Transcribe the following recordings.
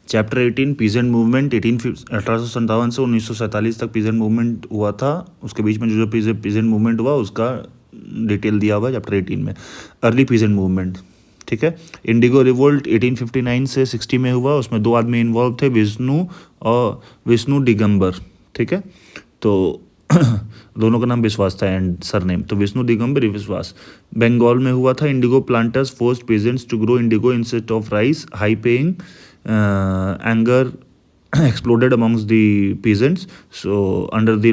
Chapter 18 peasant movement 1857 से 1947 तक peasant movement हुआ था। उसके बीच में जो पीजेंट मूवमेंट हुआ उसका डिटेल दिया हुआ है चैप्टर 18 में। अर्ली पीजेंट मूवमेंट, ठीक है। इंडिगो रिवोल्ट 1859 से 60 में हुआ। उसमें 2 आदमी इन्वॉल्व थे, विष्णु दिगंबर, ठीक है। तो दोनों का नाम विश्वास था एंड सरनेम, तो विष्णु दिगंबर विश्वास। बंगाल में हुआ था। Indigo planters forced peasants to grow indigo instead of rice, high paying, anger exploded amongst the peasants. So under the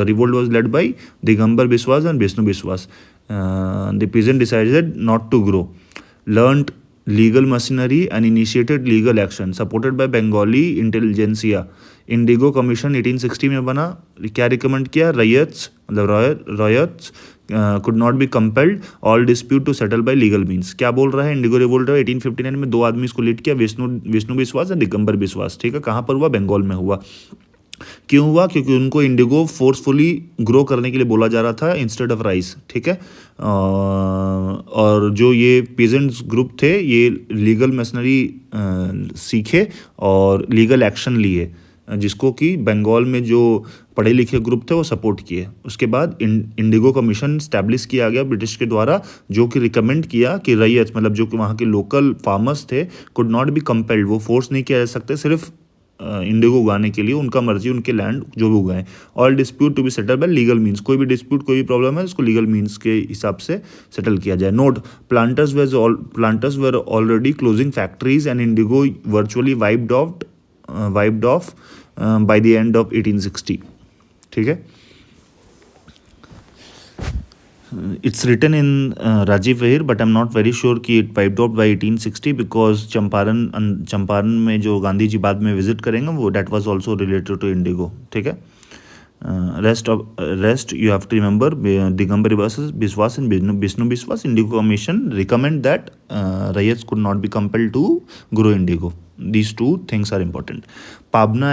revolt was led by Digambar Biswas and Vishnu Biswas. The peasant decided not to grow, learned legal machinery and initiated legal action supported by Bengali intelligentsia. Indigo commission 1860 में बना। क्या recommend किया? Riots, मतलब riots could not be compelled all dispute to settle by legal means। क्या बोल रहा है? Indigo revolt 1859 में 2 आदमी इसको लीड किया, विष्णु विश्वास और दिगंबर विश्वास, ठीक है। कहाँ पर हुआ? बंगाल में हुआ। क्यों हुआ? क्योंकि उनको इंडिगो फोर्सफुली ग्रो करने के लिए बोला जा रहा था इंस्टेड ऑफ राइस, ठीक है। और जो ये पीजेंट्स ग्रुप थे ये लीगल मशीनरी सीखे और लीगल एक्शन लिए, जिसको कि बंगाल में जो पढ़े लिखे ग्रुप थे वो सपोर्ट किए। उसके बाद इंडिगो कमीशन स्टैब्लिश किया गया ब्रिटिश के द्वारा, जो कि रिकमेंड किया कि रैयत, मतलब जो कि वहाँ के लोकल फार्मर्स थे, कुड नॉट बी कंपेल्ड, वो फोर्स नहीं किया जा सकते सिर्फ इंडिगो उगाने के लिए, उनका मर्जी, उनके लैंड जो भी उगाएं। All dispute to be settle by legal means, कोई भी डिस्प्यूट, कोई भी प्रॉब्लम है उसको लीगल मीन्स के हिसाब से सेटल किया जाए। Note, planters were already closing factories and Indigo virtually wiped off by the end of 1860, ठीक है। It's written in Rajiv Vahir, but I'm not very sure कि it wiped out by 1860 because Champaran में जो गांधी जी बाद में visit करेंगे वो that was also related to indigo, ठीक है। Rest you have to remember Digambar Biswas and Vishnu Biswas. Indigo Commission recommend that riots could not be compelled to grow indigo. These 2 things are important. Pabna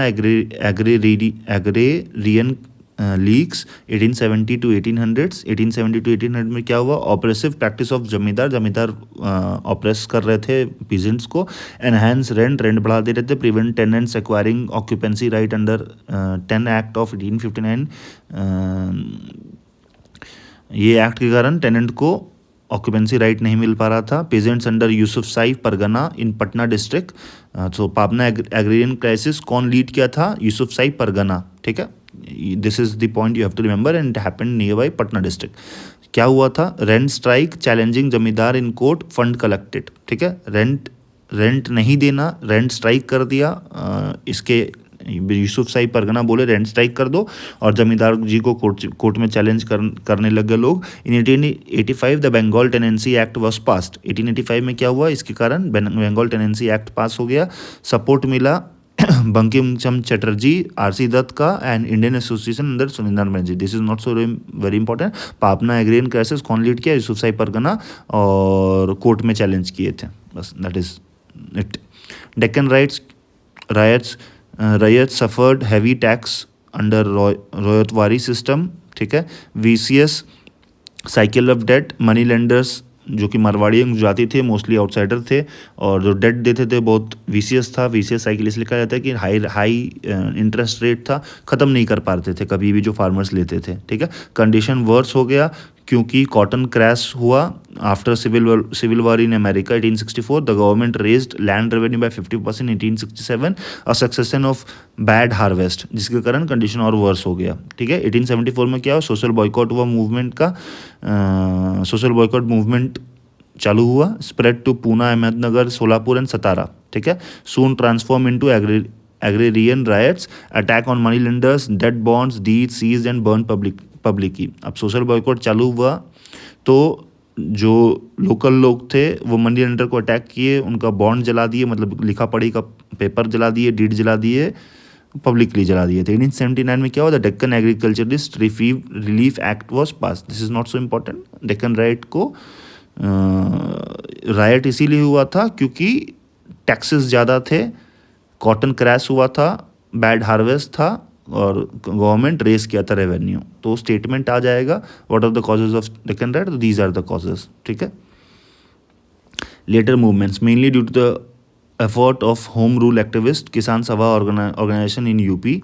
agrarian leaks 1870 to 1800s। 1870 to 1800 में क्या हुआ? Oppressive practice of जमींदार oppress कर रहे थे peasants को। Enhance rent बढ़ा दे रहे थे। Prevent tenants acquiring occupancy right under 10 act of 1859। ये एक्ट के कारण टेनेंट को ऑक्यूपेंसी राइट नहीं मिल पा रहा था। Peasants under Yusuf Sai Pargana in Patna district. तो पाबना एग्रेरियन क्राइसिस कौन लीड किया था? यूसुफ साई परगना, ठीक है। This is the point you have to remember and it happened nearby Patna district. क्या हुआ था? रेंट स्ट्राइक चैलेंजिंग जमींदार इन कोर्ट, फंड कलेक्टेड, ठीक है। रेंट नहीं देना, रेंट स्ट्राइक कर दिया। इसके यूसुफ साई परगना बोले रेंट स्ट्राइक कर दो, और जमींदार जी को कोर्ट में चैलेंज करने लगे लोग। In 1885 the Bengal tenancy act was passed. 1885 में क्या हुआ? इसके कारण बंगाल टेनेंसी एक्ट पास हो गया। सपोर्ट मिला बंकिम चंद्र चटर्जी, आरसी दत्त का एंड इंडियन एसोसिएशन अंदर सुनिंदर Banerjee. This is not so very important. Pabna agrarian crisis कौन लीड किया? यूसुफ साई परगना, और कोर्ट में चैलेंज किए थे, बस that is it. Deccan riots suffered heavy tax under royatwari system, ठीक है। VCS cycle of debt, money lenders जो कि मारवाड़ी जाति थे, मोस्टली आउटसाइडर थे, और जो डेट देते थे बहुत VCS था। VCS साइकिल इसलिए कहा जाता है कि हाई इंटरेस्ट रेट था, ख़त्म नहीं कर पाते थे कभी भी जो फार्मर्स लेते थे, ठीक है। कंडीशन वर्स हो गया क्योंकि कॉटन क्रैश हुआ। After civil war in America 1864 the government raised land revenue by 50% 1867, a succession of bad harvest, जिसके कारण कंडीशन और वर्स हो गया, ठीक है। 1874 में क्या हुआ? सोशल बॉयकॉट हुआ मूवमेंट का। सोशल बॉयकॉट मूवमेंट चालू हुआ, spread to Poona, Ahmednagar, Solapur and Satara, ठीक है। Soon transform into agrarian riots, attack on money lenders, debt bonds, deeds seized and burned publicly। अब सोशल बॉयकॉट चालू हुआ तो जो लोकल लोग थे वो मनी लेंडर को अटैक किए, उनका बॉन्ड जला दिए, मतलब लिखा पढ़ी का पेपर जला दिए, डीड जला दिए, पब्लिकली जला दिए थे। 1879 में क्या हुआ? The Deccan agriculturist relief act was pass. This is not so important. Deccan right को राइट इसीलिए हुआ था क्योंकि टैक्सेस ज़्यादा थे, कॉटन क्रैश हुआ था, बैड हार्वेस्ट था, और गवर्नमेंट रेस किया था रेवेन्यू। तो स्टेटमेंट आ जाएगा what are the causes of Deccan right, these are the causes, ठीक है। Later movements mainly due to the effort of home rule activist Kisan Sabha organization in UP.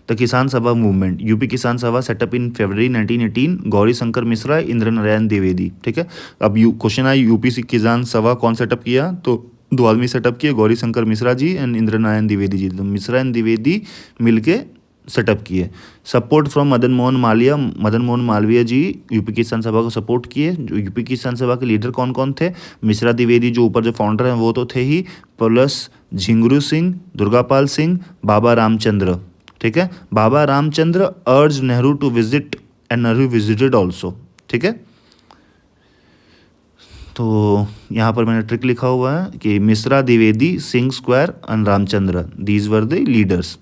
The Kisan Sabha movement, UP Kisan Sabha set up in February 1918. Gauri Shankar Mishra, Indra Narayan Dwivedi. ठीक है, अब question आया UP से किसान सभा कौन सेटअप किया, तो दो आदमी सेटअप किए, गौरी शंकर मिश्रा जी एंड इंद्र नारायण द्विवेदी जी. तो मिश्रा एंड द्विवेदी मिलके सेटअप किए. Support from Madan Mohan Malviya, Madan Mohan Malviya ji UP Kisan Sabha को सपोर्ट किए. जो यूपी किसान सभा के लीडर कौन कौन थे, मिश्रा द्विवेदी जो ऊपर जो फाउंडर हैं वो तो थे ही, प्लस झिंगरू सिंह, दुर्गापाल सिंह, बाबा रामचंद्र. ठीक है, Baba Ramchandra urge Nehru to visit and Nehru visited also. ठीक है, तो यहाँ पर मैंने ट्रिक लिखा हुआ है कि Mishra Dwivedi, Singh square and Ramchandra, these were the leaders.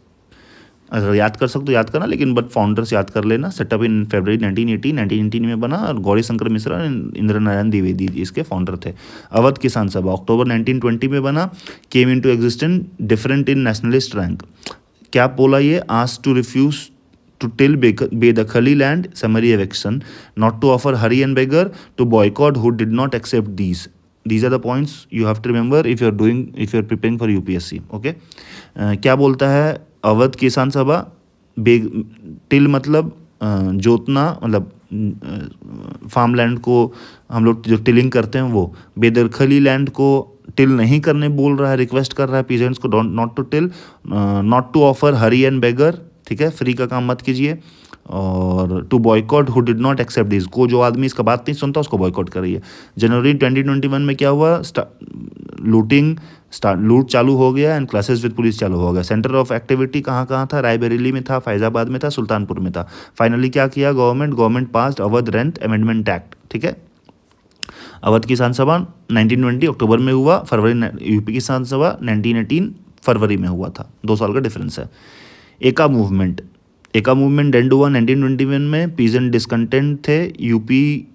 अगर याद कर सकते हो याद करना, लेकिन बट फाउंडर्स याद कर लेना. सेटअप इन फरवरी 1918 में बना और गौरी शंकर मिश्रा इंद्र नारायण द्विवेदी इसके फाउंडर थे. अवध किसान सभा अक्टूबर 1920 में बना. Came into existence different in nationalist rank. क्या बोला ये, ask to refuse to till Bedakhali land summary eviction, not to offer hurry and beggar, to boycott who did not accept these. These are the points you have to remember if you are preparing for UPSC. Okay, क्या बोलता है अवध किसान सभा, till मतलब जोतना, मतलब farm land को हम लोग जो टिलिंग करते हैं वो. बेदखली लैंड को टिल नहीं करने बोल रहा है, रिक्वेस्ट कर रहा है पीजेंट्स को not to till. Not to offer हरी एंड बेगर, ठीक है, फ्री का काम मत कीजिए. और to boycott who did not accept this, को जो आदमी इसका बात नहीं सुनता उसको बॉयकॉट करिए. जनवरी 2021 में क्या हुआ, लूट चालू हो गया एंड क्लासेस विद पुलिस चालू हो गया. सेंटर ऑफ एक्टिविटी कहाँ कहाँ था, रायबरेली में था, फैजाबाद में था, सुल्तानपुर में था. फाइनली क्या किया government passed Awadh rent amendment act. ठीक है, अवध किसान सभा 1920 अक्टूबर में हुआ, फरवरी यूपी किसान सभा 1918 फरवरी में हुआ था. 2 साल का डिफरेंस है. एका मूवमेंट एंड हुआ 1921 में. पीजेंट डिस्कंटेंट थे, यूपी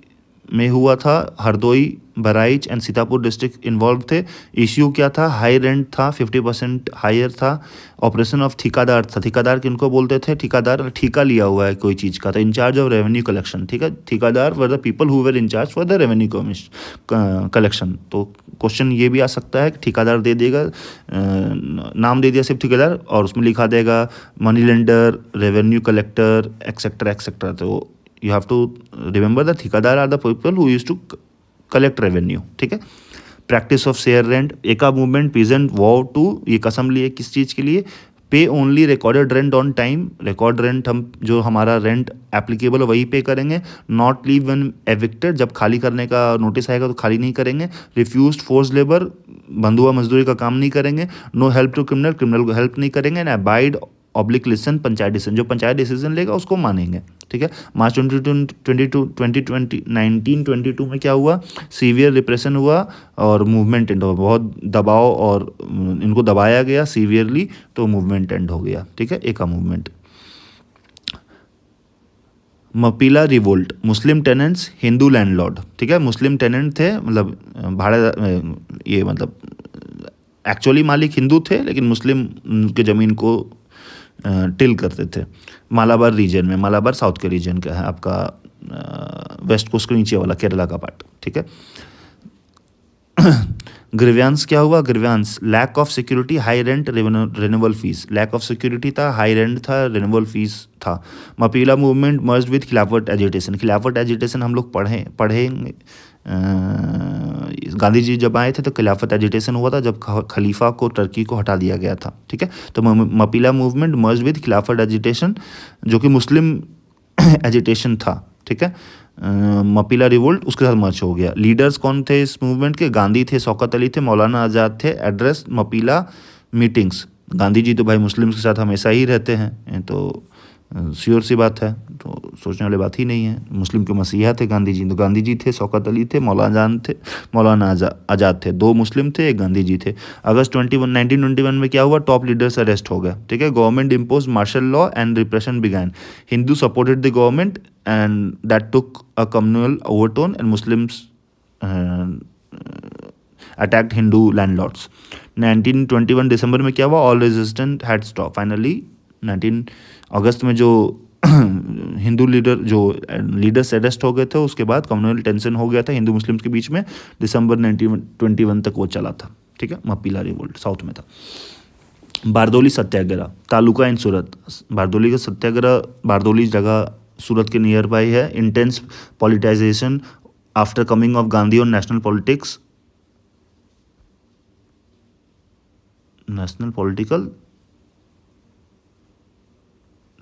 में हुआ था. Hardoi, Bahraich and Sitapur district involve थे. इश्यू क्या था, हाई रेंट था, 50% हायर था. ऑपरेशन ऑफ ठेकेदार था. ठेकेदार किनको बोलते थे, ठेकेदार ठेका लिया हुआ है कोई चीज़ का, तो इंचार्ज ऑफ रेवेन्यू कलेक्शन. ठीक है, thekedar were the people who were in charge for the revenue collection. तो क्वेश्चन ये भी आ सकता है कि ठेकेदार दे देगा, नाम दे दिया सिर्फ ठेकेदार और उसमें लिखा देगा money lender, revenue collector, etcetera etcetera. तो you have to remember the thekedar are the people who used to collect revenue. ठीक है, practice of share rent. Eka movement peasant vow to, ये कसम लिए किस चीज़ के लिए, pay only recorded rent on time. Record rent हम जो हमारा रेंट एप्लीकेबल वही पे करेंगे. नॉट लीव व्हेन एविक्टेड, जब खाली करने का नोटिस आएगा तो खाली नहीं करेंगे. रिफ्यूज्ड फोर्स लेबर, बंधुआ मजदूरी का काम नहीं करेंगे. नो हेल्प टू क्रिमिनल को हेल्प नहीं करेंगे. And abide oblique listen panchayat decision, जो पंचायत डिसीजन लेगा उसको मानेंगे. ठीक है, मार्च 1922 में क्या हुआ, सीवियर रिप्रेशन हुआ और मूवमेंट एंड हुआ. बहुत दबाव और इनको दबाया गया सीवियरली, तो मूवमेंट एंड हो गया. ठीक है, एका मूवमेंट. मपीला रिवोल्ट, मुस्लिम टेनेंट्स, हिंदू लैंडलॉर्ड. ठीक है, मुस्लिम टेनेंट थे, मतलब भाड़ा, ये मतलब एक्चुअली मालिक हिंदू थे लेकिन मुस्लिम के ज़मीन को टिल करते थे. मालाबार रीजन में, मालाबार साउथ के रीजन का है आपका, वेस्ट कोस्ट के नीचे वाला केरला का पार्ट. ठीक है, ग्रीवियंस क्या हुआ, grievances lack of security, high rent, renewal fees. Lack of security था, हाई रेंट था, रिन्यूअल फीस था. Mappila movement merged with Khilafat agitation. Khilafat agitation हम लोग पढ़ेंगे. गांधी जी जब आए थे तो खिलाफत एजिटेशन हुआ था, जब खलीफा को टर्की को हटा दिया गया था. ठीक है, तो Mappila movement merged with Khilafat agitation, जो कि मुस्लिम एजिटेशन था. ठीक है, मपीला रिवोल्ट उसके साथ मर्ज हो गया. लीडर्स कौन थे इस मूवमेंट के, गांधी थे, शौकत अली थे, मौलाना आज़ाद थे. Address Mappila meetings. गांधी जी तो भाई मुस्लिम्स के साथ हमेशा ही रहते हैं, तो श्योर सी बात है, तो सोचने वाली बात ही नहीं है. मुस्लिम के मसीहा थे गांधी जी, तो गांधी जी थे, शौकत अली थे, मौलाना आज़ाद थे. 2 मुस्लिम थे, 1 गांधी जी थे. अगस्त 1921 में क्या हुआ, टॉप लीडर्स अरेस्ट हो गए. ठीक है, government impose martial law and repression began. Hindu supported the government and that took a communal overtone and Muslims attacked Hindu landlords. 1921 दिसंबर में क्या हुआ, all resistant had stop. Finally 19 अगस्त में जो हिंदू लीडर्स अरेस्ट हो गए थे, उसके बाद कम्युनल टेंशन हो गया था हिंदू मुस्लिम्स के बीच में. दिसंबर 1921 तक वो चला था. ठीक है, मप्पीला रिवोल्ट साउथ में था। बारदोली सत्याग्रह, तालुका इन सूरत। बारदोली का सत्याग्रह, बारदोली जगह सूरत के नियर बाई है। Intense politicization after coming of Gandhi on national politics, national political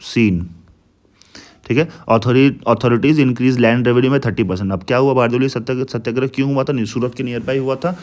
scene, ठीक है। अथॉरिटीज इंक्रीज लैंड रेवेन्यू में 30%। अब क्या हुआ, बारदोली सत्याग्रह क्यों हुआ था? सूरत के नियर बाई हुआ था।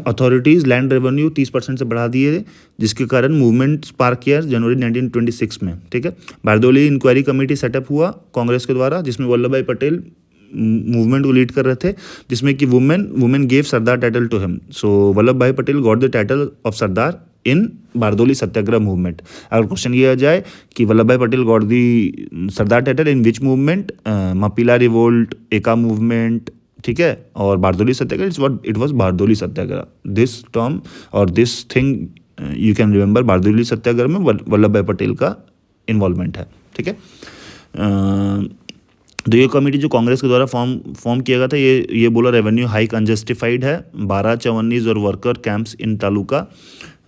अथॉरिटीज़ लैंड रेवेन्यू 30% से बढ़ा दिए, जिसके कारण मूवमेंट स्पार्क किया जनवरी 1926 में, ठीक है। बारदोली इंक्वायरी कमेटी सेटअप हुआ कांग्रेस के द्वारा, जिसमें वल्लभ भाई पटेल मूवमेंट को लीड कर रहे थे, जिसमें कि women gave Sardar title to him. So Vallabhbhai Patel got the title of Sardar in Bardoli Satyagraha movement. अगर क्वेश्चन ये आ जाए कि Vallabhbhai Patel got the Sardar title in which movement, Mappila revolt, Eka movement, ठीक है, और Bardoli Satyagraha, it was Bardoli Satyagraha. This term और this thing you can remember, Bardoli Satyagraha में वल्लभ भाई पटेल का इन्वॉल्वमेंट है, ठीक है। तो ये कमेटी जो कांग्रेस के द्वारा फॉर्म किया गया था, ये बोला रेवेन्यू हाइक अनजस्टिफाइड है। 12 चवन्नीज और worker camps in taluka.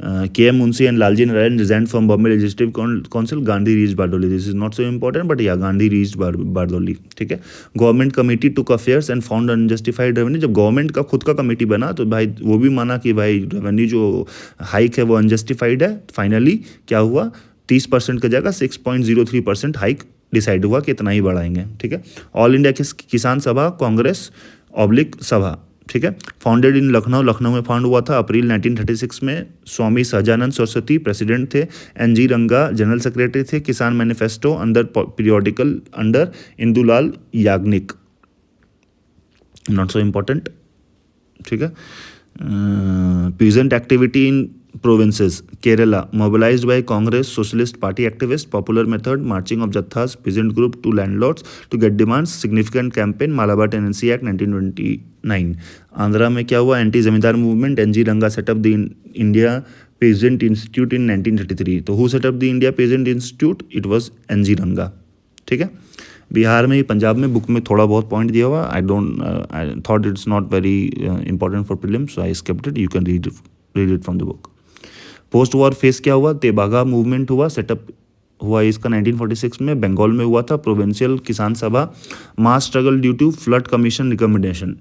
KM. Munshi and Lalji Narayan resign from Bombay legislative council. Gandhi reach Bardoli, this is not so important but या गांधी रीच बारदोली, ठीक है। Government committee took affairs and found unjustified revenue. जब गवर्नमेंट का खुद का कमेटी बना तो भाई वो भी माना कि भाई रेवेन्यू जो हाइक है वो अनजस्टिफाइड है। फाइनली क्या हुआ, 30% की जगह 6.03% हाइक डिसाइड हुआ कि इतना ही बढ़ाएंगे, ठीक है। ऑल इंडिया किसान सभा कांग्रेस ऑब्लिक सभा, ठीक है, फाउंडेड इन लखनऊ में फाउंड हुआ था अप्रैल 1936 में। स्वामी सहजानंद सरस्वती प्रेसिडेंट थे। एन.जी. रंगा जनरल सेक्रेटरी थे। किसान मैनिफेस्टो अंदर periodical under Indulal Yagnik, not so important, ठीक है। Peasant activity in provinces, Kerala, mobilized by Congress, Socialist Party activists, popular method, marching of Jathas, peasant group to landlords to get demands, significant campaign, Malabar Tenancy Act 1929. Andhra में क्या हुआ, anti zamindar movement, N G. Ranga set up the India peasant institute in 1933। तो who set up the India peasant institute? It was N G. Ranga, ठीक है। बिहार में, पंजाब में book में थोड़ा बहुत पॉइंट दिया हुआ, I thought it's not very important for prelims, so I skipped it, you can read it from the book. Post war face क्या हुआ, तेबागा मूवमेंट हुआ, सेटअप हुआ इसका 1946 में, बंगाल में हुआ था। Provincial Kisan Sabha, mass struggle due to flood commission recommendation.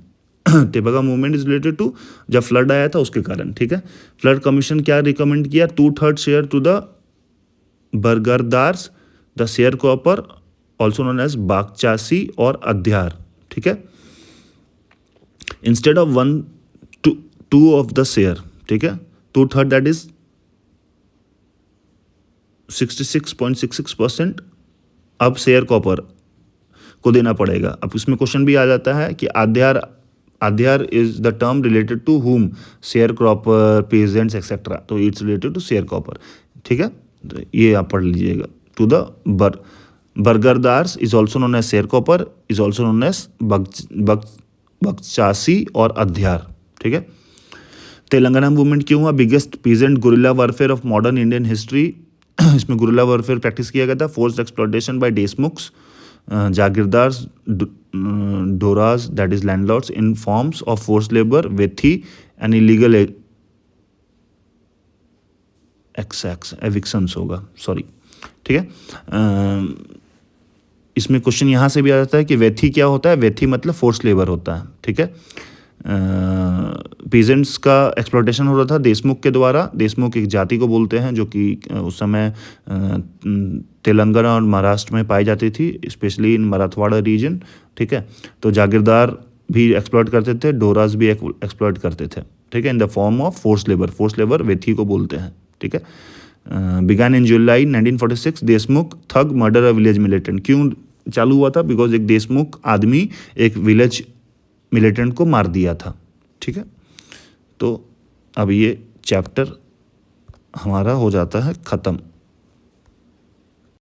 Tebhaga movement is related to जब फ्लड आया था उसके कारण, ठीक है। फ्लड कमीशन क्या रिकमेंड किया, 2/3 share to the bargadars, the share cropper also known as bagchasi और अध्यार, ठीक है, instead of 1/2 of the share, ठीक है। 2/3 दैट इज 66.66% अब शेयर कॉपर को देना पड़ेगा। अब इसमें क्वेश्चन भी आ जाता है कि adhiar is the term related to whom, share cropper, peasants etcetera, तो it's related to share cropper, ठीक है। तो ये आप पढ़ लीजिएगा। To the bargadars is also known as share cropper, is also known as bagchasi और अध्यार, ठीक है। तेलंगाना मूवमेंट क्यों हुआ, biggest peasant guerrilla warfare of modern Indian history. इसमें गुरिल्ला वॉरफेयर प्रैक्टिस किया गया था। Forced exploitation by deshmukhs, जागीरदार्स, डोरास that is landlords in forms of force labour, vethi and illegal evictions होगा, सॉरी, ठीक है। इसमें क्वेश्चन यहाँ से भी आ जाता है कि वेथी क्या होता है। वेथी मतलब फोर्स लेबर होता है, ठीक है। पीजेंट्स का एक्सप्लॉयटेशन हो रहा था देशमुख के द्वारा। देशमुख एक जाति को बोलते हैं जो कि उस समय तेलंगाना और महाराष्ट्र में पाई जाती थी, स्पेशली इन मराठवाड़ा रीजन, ठीक है। तो जागीरदार भी एक्सप्लॉयट करते थे, डोरास भी एक्सप्लॉयट करते थे, ठीक है, in the form of force labour vethi को बोलते हैं, ठीक है। Began in July 1946, Deshmukh thug murder a village militant. क्यों चालू हुआ था, बिकॉज एक देशमुख आदमी एक विलेज मिलिटेंट को मार दिया था, ठीक है। तो अब ये चैप्टर हमारा हो जाता है ख़त्म।